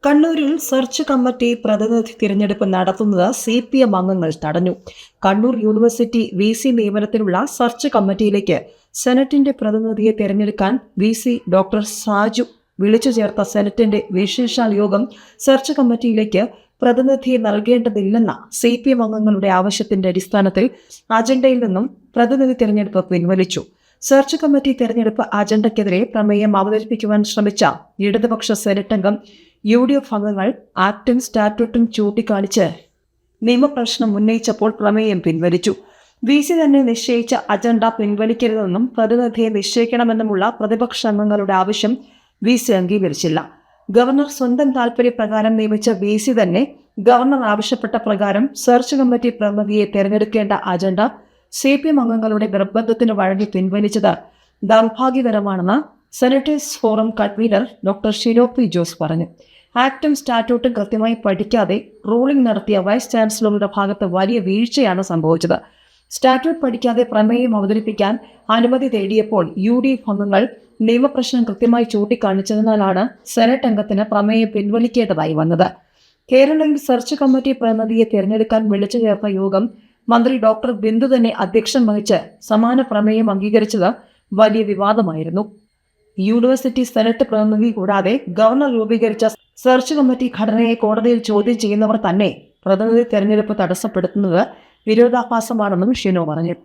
കണ്ണൂരിൽ search committee പ്രതിനിധി തിരഞ്ഞെടുപ്പ് നടത്തുന്നത് CPM അംഗങ്ങൾ തടഞ്ഞു. കണ്ണൂർ യൂണിവേഴ്സിറ്റി VC നിയമനത്തിനുള്ള സെർച്ച് കമ്മിറ്റിയിലേക്ക് സെനറ്റിന്റെ പ്രതിനിധിയെ തിരഞ്ഞെടുക്കാൻ VC ഡോക്ടർ സാജു വിളിച്ചു ചേർത്ത സെനറ്റിന്റെ വിശേഷാൽ യോഗം സെർച്ച് കമ്മിറ്റിയിലേക്ക് പ്രതിനിധിയെ നൽകേണ്ടതില്ലെന്ന CPM അംഗങ്ങളുടെ ആവശ്യത്തിന്റെ അടിസ്ഥാനത്തിൽ അജണ്ടയിൽ നിന്നും പ്രതിനിധി തിരഞ്ഞെടുപ്പ് പിൻവലിച്ചു. സെർച്ച് കമ്മിറ്റി തെരഞ്ഞെടുപ്പ് അജണ്ടയ്ക്കെതിരെ പ്രമേയം അവതരിപ്പിക്കുവാൻ ശ്രമിച്ച ഇടതുപക്ഷ സെനറ്റ് അംഗം UDF അംഗങ്ങൾ ആക്ടും സ്റ്റാറ്റ്യൂട്ടും ചൂണ്ടിക്കാണിച്ച് നിയമപ്രശ്നം ഉന്നയിച്ചപ്പോൾ പ്രമേയം പിൻവലിച്ചു. VC തന്നെ നിശ്ചയിച്ച അജണ്ട പിൻവലിക്കരുതെന്നും പ്രതിനിധിയെ നിശ്ചയിക്കണമെന്നുമുള്ള പ്രതിപക്ഷ അംഗങ്ങളുടെ ആവശ്യം VC അംഗീകരിച്ചില്ല. ഗവർണർ സ്വന്തം താൽപര്യപ്രകാരം നിയമിച്ച VC തന്നെ ഗവർണർ ആവശ്യപ്പെട്ട പ്രകാരം സെർച്ച് കമ്മിറ്റി പ്രതിനിധിയെ തെരഞ്ഞെടുക്കേണ്ട അജണ്ട CPM അംഗങ്ങളുടെ നിർബന്ധത്തിന് വഴങ്ങി പിൻവലിച്ചത് ദൗർഭാഗ്യകരമാണെന്ന് senators forum convenor doctor Shino P Jose പറഞ്ഞു. ആക്ടും സ്റ്റാറ്റ്യൂട്ടും കൃത്യമായി പഠിക്കാതെ റൂളിംഗ് നടത്തിയ വൈസ് ചാൻസലറുടെ ഭാഗത്ത് വലിയ വീഴ്ചയാണ് സംഭവിച്ചത്. സ്റ്റാറ്റ്യൂട്ട് പഠിക്കാതെ പ്രമേയം അവതരിപ്പിക്കാൻ അനുമതി തേടിയപ്പോൾ UDF അംഗങ്ങൾ നിയമപ്രശ്നം കൃത്യമായി ചൂണ്ടിക്കാണിച്ചതിനാലാണ് സെനറ്റ് അംഗത്തിന് പ്രമേയം പിൻവലിക്കേണ്ടതായി വന്നത്. കേരളയിൽ സെർച്ച് കമ്മിറ്റി പ്രതിനിധിയെ തിരഞ്ഞെടുക്കാൻ വിളിച്ചു ചേർത്ത യോഗം മന്ത്രി ഡോക്ടർ ബിന്ദു തന്നെ അധ്യക്ഷം വഹിച്ച് സമാന പ്രമേയം അംഗീകരിച്ചത് വലിയ വിവാദമായിരുന്നു. യൂണിവേഴ്സിറ്റി സെനറ്റ് പ്രതിനിധി കൂടാതെ ഗവർണർ രൂപീകരിച്ച സെർച്ച് കമ്മിറ്റി ഘടനയെ കോടതിയിൽ ചോദ്യം ചെയ്യുന്നവർ തന്നെ പ്രതിനിധി തെരഞ്ഞെടുപ്പ് തടസ്സപ്പെടുത്തുന്നത് വിരോധാഭാസമാണെന്നും ഷിനോ പറഞ്ഞു.